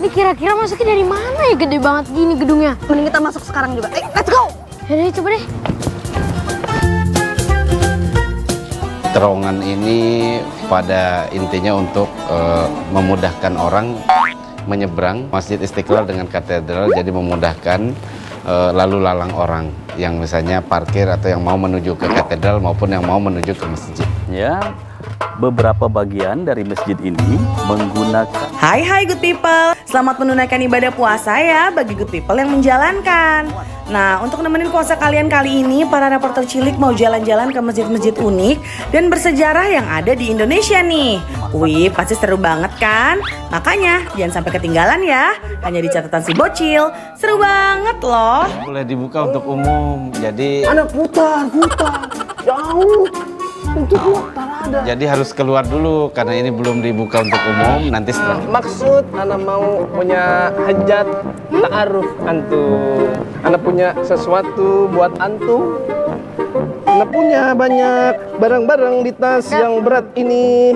Ini kira-kira masuknya dari mana ya, gede banget gini gedungnya. Mending kita masuk sekarang juga. Let's go! Yaudah, coba deh. Terowongan ini pada intinya untuk memudahkan orang menyeberang Masjid Istiqlal dengan katedral, jadi memudahkan lalu lalang orang yang misalnya parkir atau yang mau menuju ke katedral maupun yang mau menuju ke masjid. Ya, beberapa bagian dari masjid ini menggunakan... Hai good people, selamat menunaikan ibadah puasa ya bagi good people yang menjalankan. Nah, untuk nemenin puasa kalian kali ini, para reporter cilik mau jalan-jalan ke masjid-masjid unik dan bersejarah yang ada di Indonesia nih. Wih, pasti seru banget kan? Makanya jangan sampai ketinggalan ya, hanya di catatan si bocil. Seru banget loh. Boleh dibuka untuk umum, jadi Anak putar, jauh. Untuk putar ada. jadi harus keluar dulu karena ini belum dibuka untuk umum. Nanti setelah Maksud anak mau punya hajat ta'aruf antum. Anak punya sesuatu buat antum. Anak punya banyak barang-barang di tas yang berat ini.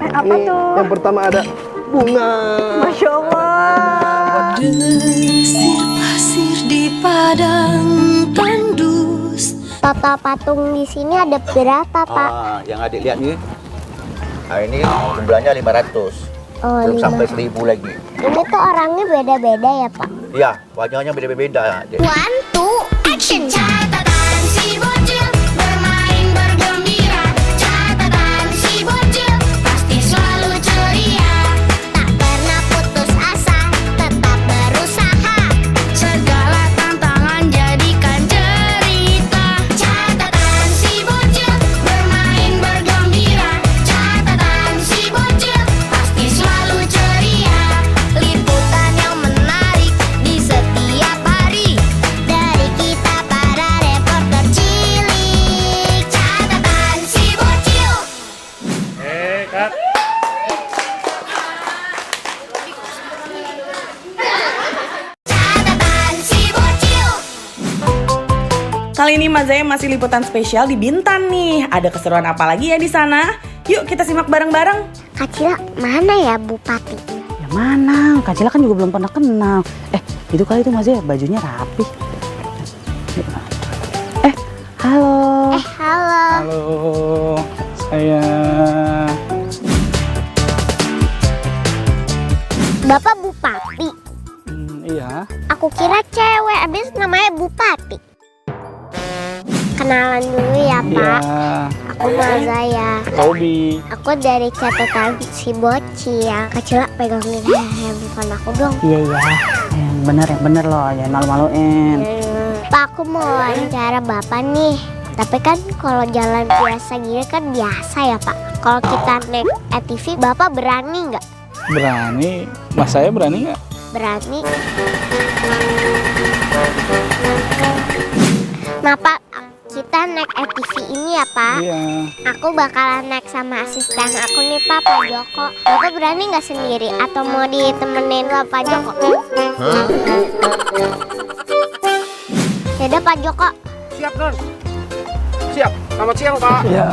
Apa Nih, tuh? yang pertama ada bunga. Masya Allah. Pasir di padang tandus. Total patung di sini ada berapa, Pak? Yang adik lihat nih, ini jumlahnya 500. Oh, Belum 5. sampai 1000 lagi. Ini tuh orangnya beda-beda ya, Pak? Iya, wajahnya beda-beda. Dek. 1, 2, action. Catatan si bocil bermain bergembira. Catatan si bocil pasti selalu ceria. Tak pernah putus asa, tetap berusaha. Segala tantangan jadikan cerita. Catatan si bocil bermain bergembira. Catatan si bocil pasti selalu ceria. Liputan yang menarik di setiap hari dari kita para reporter cilik. Catatan si bocil. Catatan si bocil. Kali ini Mas Zaya masih liputan spesial di Bintan nih. Ada keseruan apa lagi ya di sana? Yuk kita simak bareng-bareng. Kak Cila, mana ya Bupati? Ya mana? Kak Cila kan juga belum pernah kenal. Itu kali itu Mas ya, bajunya rapi. Halo. Halo. Halo, saya Bapak Bupati? iya. Aku kira cewek, abis namanya Bupati. Kenalan dulu ya, Pak. Aku Mazaya. Tobi. Aku dari catatan si bocil. Kak Cila pegangin handphone aku dong. Iya. Yang bener loh, jangan malu-maluin. Pak, aku mau wawancara Bapak nih. Tapi kan kalau jalan biasa gini kan biasa ya, Pak. Kalau kita naik ATV, Bapak berani nggak? Berani? Mas saya berani nggak? Berani. Nah, Pak, kita naik ATV ini ya, Pak. Iya. Aku bakalan naik sama asisten aku nih, Pak Joko. Bapak berani nggak sendiri atau mau ditemenin sama Pak Joko? Yaudah, Pak Joko. Siap, Non. Siap. Selamat siang, Pak. Iya.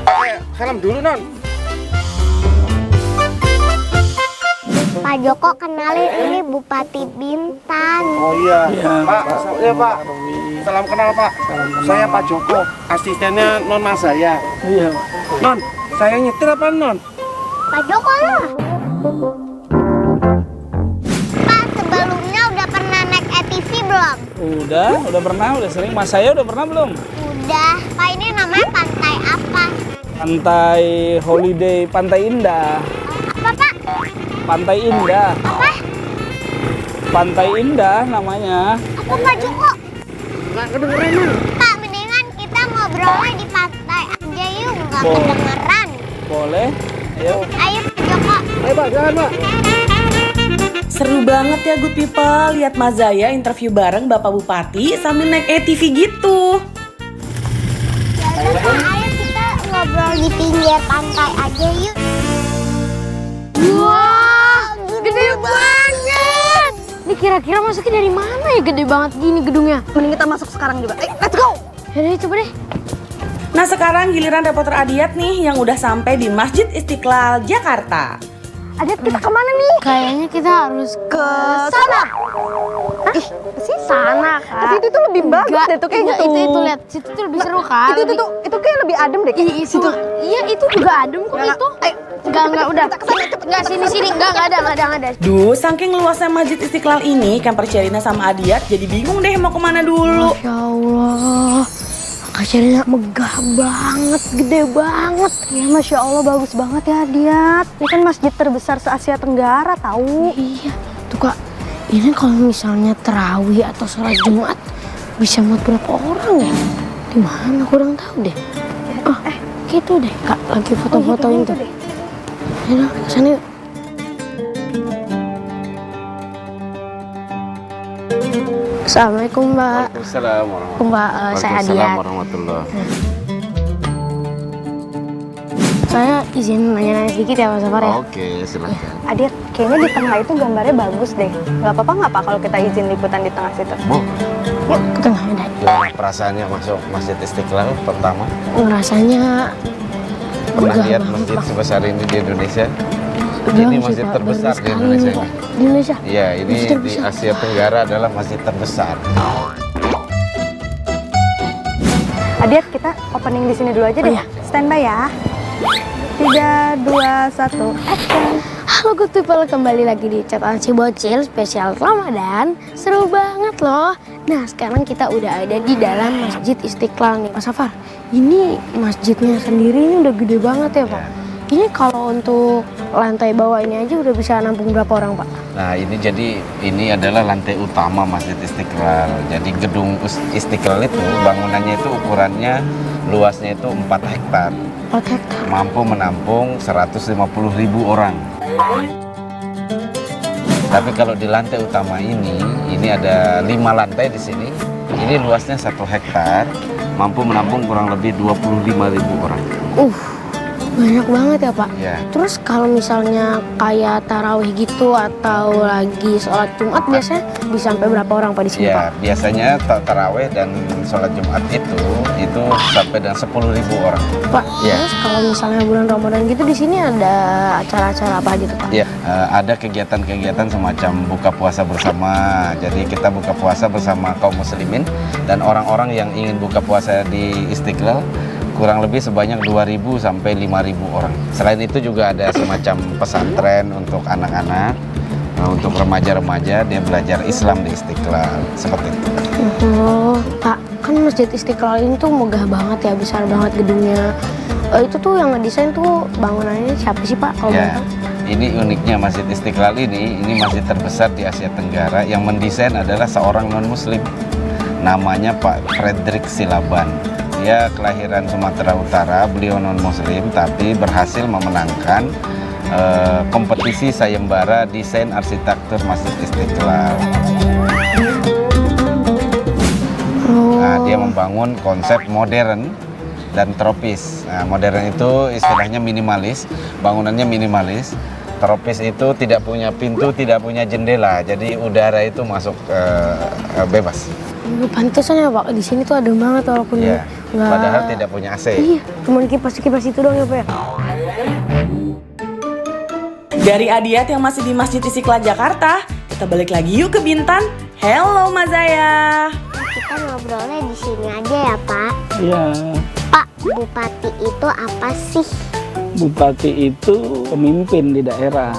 Pakai helm dulu, Non. Pak Joko, kenalin ini Bupati Bintan. Oh iya. Pak. Iya, Pak. Salam kenal, Pak. Saya Pak Joko, asistennya Non Mazaya. Iya. Non, saya nyetir apa, Non? Pak Joko lah. Pak, sebelumnya udah pernah naik ATV belum? Udah pernah, udah sering. Mas saya udah pernah belum? Udah. Pak, ini namanya pantai apa? Pantai Holiday, Pantai Indah. Apa, Pak? Pantai Indah. Apa? Pantai Indah namanya. Apa, Pak Joko? Nggak kedengeran. Pak, mendingan kita ngobrolnya di pantai aja yuk, nggak Boleh. kedengeran. Boleh? Ayo. Ayo, Pak Joko. Ayo, Pak, jalan, Pak. Seru banget ya good people, lihat Mas Zaya interview bareng Bapak Bupati sambil naik ATV gitu. Yaudah, Pak, ayo kita ngobrol di pinggir pantai aja yuk. Wah, gede banget. Ini kira-kira masuknya dari mana ya, gede banget gini gedungnya. Mending kita masuk sekarang juga. Let's go! Yaudah, coba deh. Nah sekarang giliran reporter Adiat nih yang udah sampai di Masjid Istiqlal, Jakarta. Adit, kita kemana nih? Kayaknya kita harus ke sana. Ih, sih sana, Kak. Ke situ tuh lebih bagus deh tuh kayak gitu. Itu lihat, situ tuh lebih seru kan. Itu kayak lebih adem deh. Itu. Iya, itu juga adem kok itu. Enggak, udah. Enggak sini, enggak ada. Duh, saking luasnya Masjid Istiqlal ini, Camper Sherina sama Adiat jadi bingung deh mau kemana dulu. Ya Allah. Kacarnya megah banget, gede banget. Ya, Masya Allah, bagus banget ya, Diat. Ini kan masjid terbesar se-Asia Tenggara, tahu? Iya. Tuh, Kak. Ini kalau misalnya terawih atau sholat Jumat bisa muat berapa orang ya? Di mana? Kurang tahu deh. Gitu deh, Kak. Lagi foto-fotoin tuh. Ayo, kesana yuk. Assalamualaikum, Mbak. Waalaikumsalam Mbak, saya Adiat. warahmatullahi. Saya izin nanya-nanya sedikit ya, Pak Safar ya. Oke, silakan. Adit, kayaknya di tengah itu gambarnya bagus deh. Gak apa-apa nggak Pak kalau kita izin liputan di tengah situ? Bu, Yuk, ke tengah udah. gimana perasaannya masuk Masjid Istiqlal pertama? Rasanya Pernah megah lihat banget, masjid Pak. sebesar ini di Indonesia? Belum Ini sih, masjid Pak. terbesar Baru di sekali Indonesia nih, ini. Pak. Di Indonesia? Iya, ini Masjid di terbesar. Asia Tenggara adalah masjid terbesar. Adiat, kita opening di sini dulu aja deh. iya. Standby ya. 3, 2, 1, action. Halo good people, kembali lagi di Catatan Si Bocil spesial Ramadan. Seru banget loh. Nah, sekarang kita udah ada di dalam Masjid Istiqlal nih, Pak Safar. Ini masjidnya sendiri ini udah gede banget ya, Pak. Ini kalau untuk lantai bawah ini aja udah bisa nampung berapa orang, Pak? Nah, ini adalah lantai utama Masjid Istiqlal. Jadi gedung Istiqlal itu bangunannya itu ukurannya luasnya itu 4 hektar. 4 hektar. Mampu menampung 150.000 orang. Tapi kalau di lantai utama ini ada 5 lantai di sini. Ini luasnya 1 hektar, mampu menampung kurang lebih 25.000 orang. Banyak banget ya, Pak. Ya. Terus kalau misalnya kayak tarawih gitu atau lagi sholat Jumat biasanya bisa sampai berapa orang, Pak, di sini, Pak? Ya, biasanya taraweh dan sholat Jumat itu sampai dengan 10.000 orang. Pak, Ya. terus kalau misalnya bulan Ramadan gitu di sini ada acara-acara apa aja tuh, Pak? Ya, ada kegiatan-kegiatan semacam buka puasa bersama. Jadi kita buka puasa bersama kaum muslimin dan orang-orang yang ingin buka puasa di Istiqlal kurang lebih sebanyak 2.000 sampai 5.000 orang. Selain itu juga ada semacam pesantren untuk anak-anak, untuk remaja-remaja dia belajar Islam di Istiqlal, seperti itu. Oh, Pak, kan Masjid Istiqlal ini tuh megah banget ya, besar banget gedungnya. Itu tuh yang ngedesain tuh bangunannya siapa sih, Pak? Kalau Ya, boleh tahu? ini uniknya Masjid Istiqlal ini masjid terbesar di Asia Tenggara. Yang mendesain adalah seorang non-muslim. Namanya Pak Frederick Silaban. Dia kelahiran Sumatera Utara, beliau non-muslim tapi berhasil memenangkan kompetisi sayembara desain arsitektur Masjid Istiqlal. Nah, dia membangun konsep modern dan tropis. Nah, modern itu istilahnya minimalis, bangunannya minimalis. Tropis itu tidak punya pintu, tidak punya jendela, jadi udara itu masuk bebas. Pantesan ya, Pak, di sini tuh adem banget walaupun Ya, nggak- padahal tidak punya AC. Iya, cuma kipas-kipas itu doang ya, Pak ya. Dari Adiat yang masih di Masjid Istiqlal Jakarta, kita balik lagi yuk ke Bintan. Hello Mazaya. Kita ngobrolnya di sini aja ya, Pak. Iya, Pak, bupati itu apa sih? bupati itu pemimpin di daerah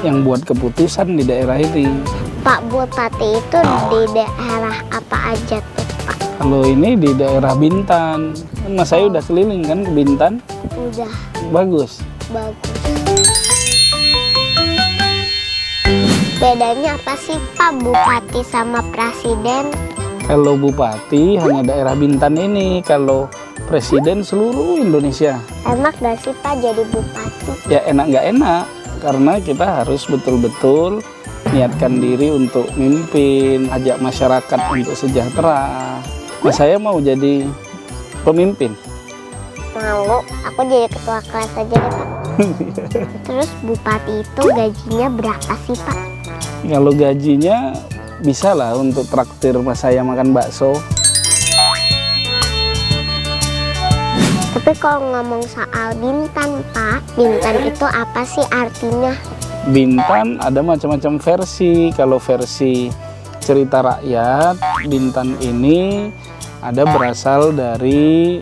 yang buat keputusan di daerah ini. Pak, bupati itu di daerah apa aja tuh, Pak? Kalau ini di daerah Bintan, kan mas saya udah keliling kan ke Bintan, Udah bagus. bagus. Bedanya apa sih, Pak, bupati sama presiden? Kalau bupati hanya daerah Bintan ini, kalau presiden seluruh Indonesia. Enak gak sih, Pak, jadi bupati? Ya enak nggak enak, karena kita harus betul-betul niatkan diri untuk mimpin, ajak masyarakat untuk sejahtera. Nah, saya mau jadi pemimpin. Mau, aku jadi ketua kelas aja deh, Pak. Terus bupati itu gajinya berapa sih, Pak? Kalau gajinya bisa lah untuk traktir mas saya makan bakso. Tapi kalau ngomong soal Bintan, Pak, Bintan itu apa sih artinya? Bintan ada macam-macam versi. Kalau versi cerita rakyat, Bintan ini ada berasal dari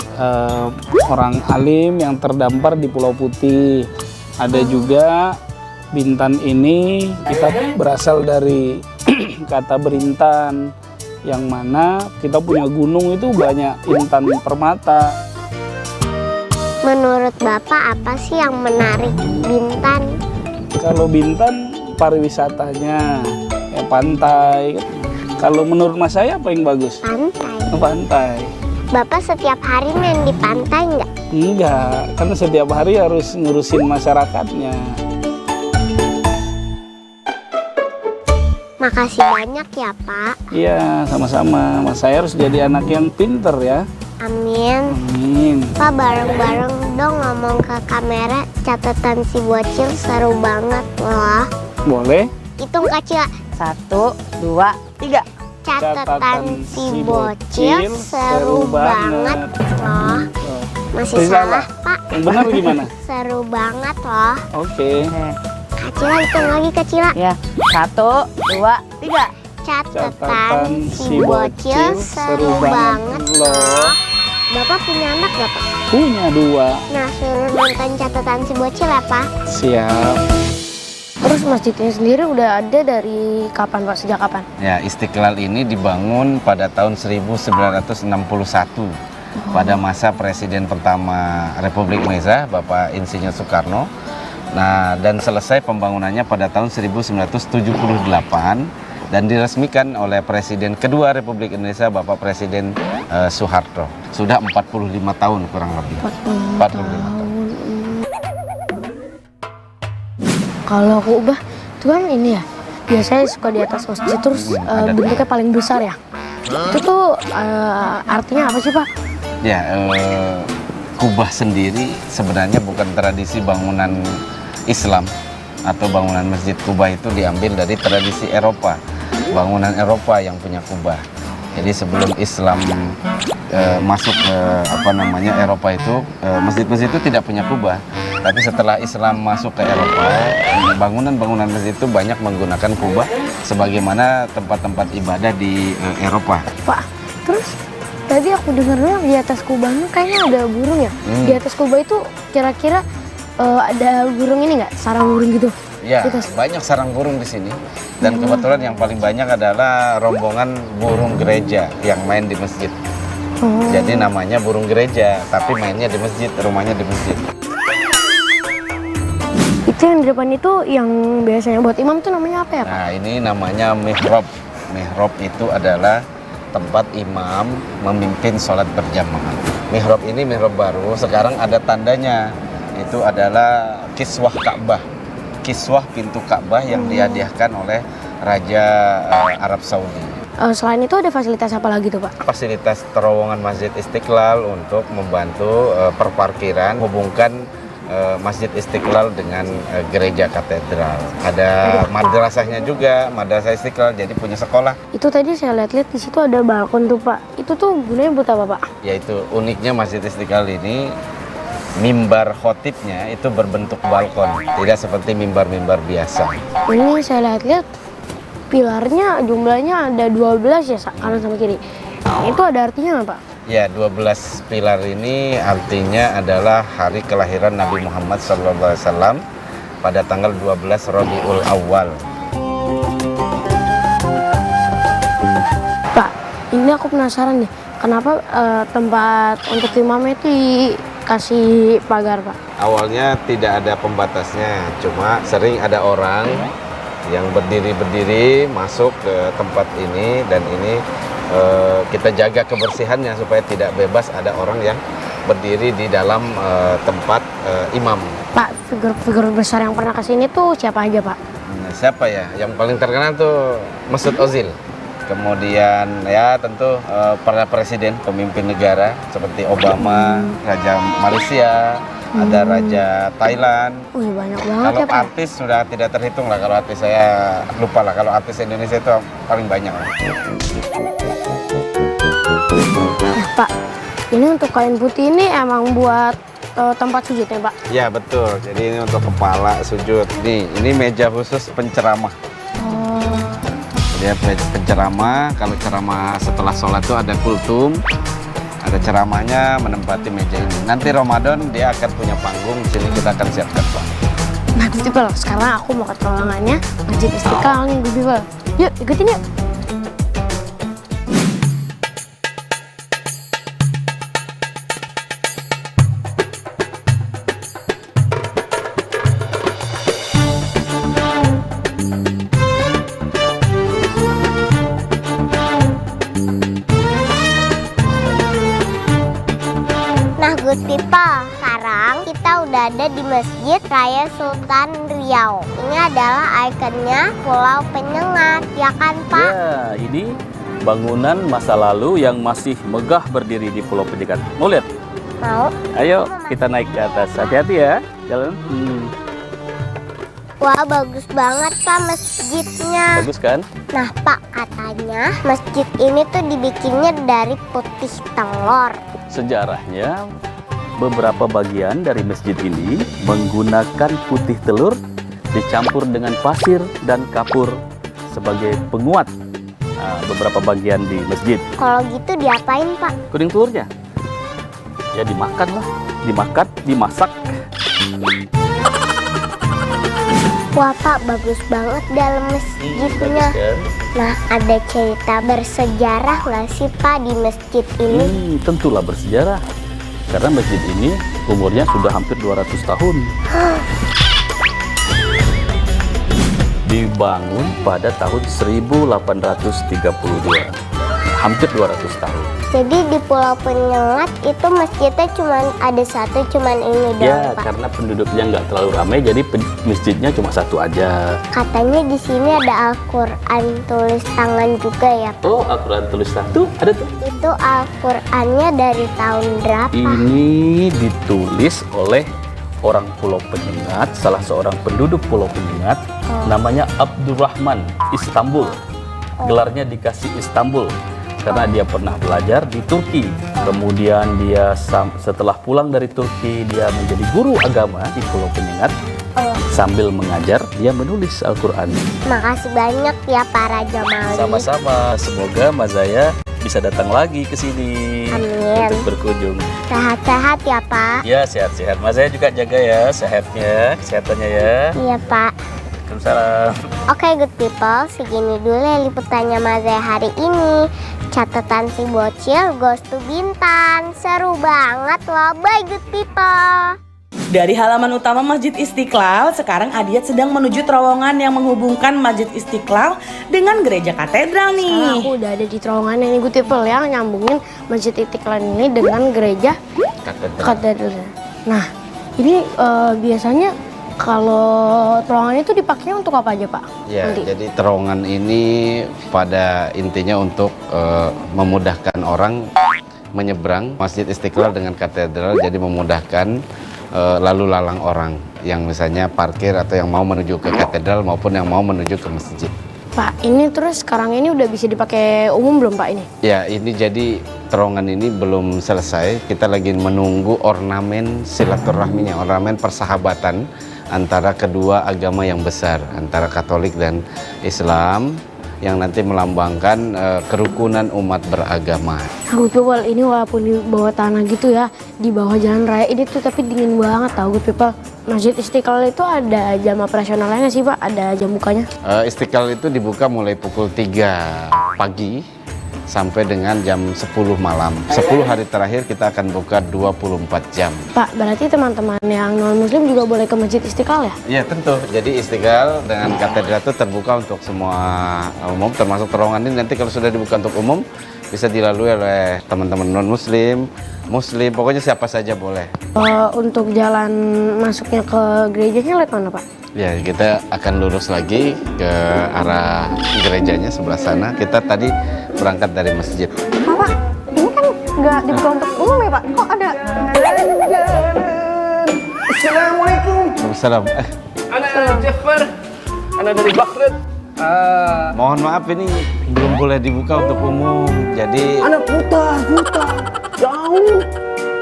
orang alim yang terdampar di Pulau Putih. Ada juga Bintan ini kita berasal dari kata berintan, yang mana kita punya gunung itu banyak intan permata. Menurut Bapak apa sih yang menarik Bintan? Kalau Bintan pariwisatanya ya pantai. Kalau menurut Mas saya apa yang bagus? Pantai. Pantai. Bapak setiap hari main di pantai nggak? Enggak, karena setiap hari harus ngurusin masyarakatnya. Makasih banyak ya Pak. Iya, sama-sama. Mas saya harus jadi anak yang pinter ya. Amin. Amin. Pak bareng-bareng dong ngomong ke kamera catatan si bocil seru banget loh. Boleh? Hitung Kak Cila. 1, 2, 3. Catatan si bocil seru banget loh. Masih salah Pak. Yang benar gimana? Seru banget loh. Oke. Kak Cila hitung lagi Kak Cila. Ya, 1, 2, 3. Catatan si bocil seru banget loh. Bapak punya anak gak Pak? Punya 2. Nah suruh nonton catatan si bocil ya Pak. Siap. Terus masjidnya sendiri udah ada dari kapan Pak? Sejak kapan? Ya, Istiqlal ini dibangun pada tahun 1961 pada masa Presiden pertama Republik Indonesia, Bapak Insinyur Soekarno. Nah, dan selesai pembangunannya pada tahun 1978 dan diresmikan oleh Presiden kedua Republik Indonesia, Bapak Presiden Soeharto. Sudah 45 tahun kurang lebih. 45 tahun. Kalau kubah itu kan ini ya, biasanya suka di atas masjid terus bentuknya paling besar ya. Itu tuh artinya apa sih Pak? Ya, kubah sendiri sebenarnya bukan tradisi bangunan Islam atau bangunan Masjid Kubah itu diambil dari tradisi Eropa, bangunan Eropa yang punya kubah. Jadi sebelum Islam masuk ke Eropa itu, masjid-masjid itu tidak punya kubah. Tapi setelah Islam masuk ke Eropa, bangunan-bangunan masjid itu banyak menggunakan kubah sebagaimana tempat-tempat ibadah di Eropa. Pak, terus tadi aku dengar doang di atas kubahnya kayaknya ada burung ya. Di atas kubah itu kira-kira ada burung ini nggak? Sarang burung gitu? Ya, banyak sarang burung di sini. Dan kebetulan yang paling banyak adalah rombongan burung gereja yang main di masjid. Jadi namanya burung gereja, tapi mainnya di masjid, rumahnya di masjid. Itu yang di depan itu yang biasanya buat imam tuh namanya apa ya Pak? Nah, ini namanya mihrab. Mihrab itu adalah tempat imam memimpin sholat berjamaah. Mihrab ini mihrab baru, sekarang ada tandanya. Itu adalah kiswah Ka'bah. Kiswah pintu Ka'bah yang dihadiahkan oleh Raja Arab Saudi. Selain itu ada fasilitas apa lagi tuh Pak? Fasilitas terowongan Masjid Istiqlal untuk membantu perparkiran, hubungkan Masjid Istiqlal dengan gereja katedral. Ada madrasahnya juga, Madrasah Istiqlal, jadi punya sekolah. Itu tadi saya lihat-lihat di situ ada balkon tuh Pak. Itu tuh gunanya buat apa Pak? Yaitu uniknya Masjid Istiqlal ini, mimbar khotibnya itu berbentuk balkon, tidak seperti mimbar-mimbar biasa. Ini saya lihat-lihat pilarnya jumlahnya ada 12 ya kanan sama kiri. Itu ada artinya nggak Pak? Ya, 12 pilar ini artinya adalah hari kelahiran Nabi Muhammad SAW pada tanggal 12 Rabiul Awal. Pak, ini aku penasaran nih, kenapa tempat untuk imamnya itu dikasih pagar Pak? Awalnya tidak ada pembatasnya, cuma sering ada orang yang berdiri-berdiri masuk ke tempat ini, dan ini kita jaga kebersihannya supaya tidak bebas ada orang yang berdiri di dalam tempat imam. Pak, figur-figur besar yang pernah kesini tuh siapa aja Pak? Siapa ya? Yang paling terkenal tuh Mesut Ozil. Kemudian ya tentu para presiden, pemimpin negara seperti Obama, Raja Malaysia, ada Raja Thailand. Wih, banyak banget Kalau ya Pak. artis sudah tidak terhitung lah, kalau artis saya lupa lah. Kalau artis Indonesia itu paling banyak. Nah Pak, ini untuk kain putih ini emang buat tempat sujudnya, Pak? Ya betul. Jadi ini untuk kepala sujud. Nih, ini meja khusus penceramah. Dia penceramah. Kalau ceramah setelah sholat tuh ada kultum, ada ceramahnya menempati meja ini. Nanti Ramadan dia akan punya panggung. Di sini kita akan siapkan, Pak. Nah, Gus Pipel, sekarang aku mau ke terowongannya Masjid Istiqlal nih, Gus Pipel. Yuk, ikutin yuk. Nah, Gus Pipel, sekarang kita udah ada di Masjid Raya Sultan Riau. Ini adalah ikonnya Pulau Penyengat, ya kan, Pak? Ya, ini bangunan masa lalu yang masih megah berdiri di Pulau Penyengat. Mau lihat? Mau? Ayo, kita naik ke atas. Hati-hati ya, jalan. Wah, bagus banget, Pak, masjidnya. Bagus kan? Nah, Pak, katanya masjid ini tuh dibikinnya dari putih telur. Sejarahnya, beberapa bagian dari masjid ini menggunakan putih telur dicampur dengan pasir dan kapur sebagai penguat beberapa bagian di masjid. Kalau gitu diapain, Pak? Kuning telurnya? Ya dimakan lah, dimasak. Wah, Pak, bagus banget dalam masjidnya. Nah, ada cerita bersejarah nggak sih, Pak, di masjid ini? Tentulah bersejarah. Karena masjid ini umurnya sudah hampir 200 tahun. Dibangun pada tahun 1832. Hampir 200 tahun. Jadi di Pulau Penyengat itu masjidnya cuma ada satu, cuman ini doang, Ya, Pak. karena penduduknya nggak terlalu ramai, jadi masjidnya cuma satu aja. Katanya di sini ada Al-Quran tulis tangan juga ya, Pak. Oh, Al-Quran tulis satu, ada tuh. Itu Al-Qurannya dari tahun berapa? Ini ditulis oleh orang Pulau Penyengat, salah seorang penduduk Pulau Penyengat, namanya Abdurrahman Istanbul. Gelarnya dikasih Istanbul karena dia pernah belajar di Turki. Kemudian dia setelah pulang dari Turki, dia menjadi guru agama di Pulau Penyengat. Sambil mengajar, dia menulis Al-Quran. Makasih banyak ya, Pak Raja Mali. Sama-sama, semoga Mas Zaya bisa datang lagi ke sini Amin. untuk berkunjung. Sehat-sehat ya, Pak. Ya, sehat-sehat. Mas Zaya juga jaga ya sehatnya, kesehatannya ya. Iya, Pak. Waalaikumsalam. Oke, good people, segini dulu ya liputannya Mas Zaya hari ini. Catatan si bocil goes to Bintan. Seru banget loh, bye good people. Dari halaman utama Masjid Istiqlal, sekarang Adiat sedang menuju terowongan yang menghubungkan Masjid Istiqlal dengan gereja katedral nih. Sekarang aku udah ada di terowongan ini, Gus Pipel, yang nyambungin Masjid Istiqlal ini dengan gereja katedral. Nah, ini biasanya kalau terowongan itu dipakainya untuk apa aja, Pak? Ya, Nanti. jadi terowongan ini pada intinya untuk memudahkan orang menyeberang Masjid Istiqlal dengan katedral, jadi memudahkan lalu lalang orang yang misalnya parkir atau yang mau menuju ke katedral maupun yang mau menuju ke masjid. Pak, ini terus sekarang ini udah bisa dipakai umum belum, Pak, ini? Ya, ini jadi terowongan ini belum selesai. Kita lagi menunggu ornamen silaturahminya, ornamen persahabatan antara kedua agama yang besar, antara Katolik dan Islam, yang nanti melambangkan kerukunan umat beragama. Gus Pipel, ini walaupun di bawah tanah gitu ya, di bawah jalan raya ini tuh tapi dingin banget tau Gus Pipel. Masjid Istiqlal itu ada jam operasionalnya nggak sih, Pak? Ada jam bukanya? Istiqlal itu dibuka mulai pukul 3 pagi sampai dengan jam 10 malam. 10 hari terakhir kita akan buka 24 jam. Pak, berarti teman-teman yang non-muslim juga boleh ke Masjid Istiqlal ya? Iya, tentu. Jadi Istiqlal dengan katedral itu terbuka untuk semua umum, termasuk terowongan ini nanti kalau sudah dibuka untuk umum bisa dilalui oleh teman-teman non-muslim, muslim, pokoknya siapa saja boleh. Untuk jalan masuknya ke gerejanya lewat mana, Pak? Ya, kita akan lurus lagi ke arah gerejanya sebelah sana. Kita tadi berangkat dari masjid. Pak, ini kan nggak dibuka untuk umum ya, Pak? Kok ada? Assalamualaikum. Waalaikumsalam. Anak Jafar. Anak dari Baghdad. Mohon maaf ini belum boleh dibuka untuk umum. Jadi Anak buta. Jauh.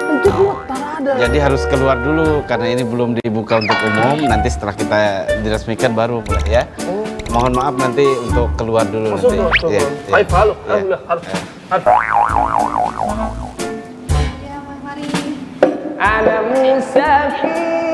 Untuk buta. ada. Jadi harus keluar dulu karena ini belum dibuka untuk umum. Nanti setelah kita diresmikan baru mulai ya. Mohon maaf nanti untuk keluar dulu Masuk nanti. dulu. Iya, Hai, iya. halo. Iya. Alhamdulillah. Ana musafir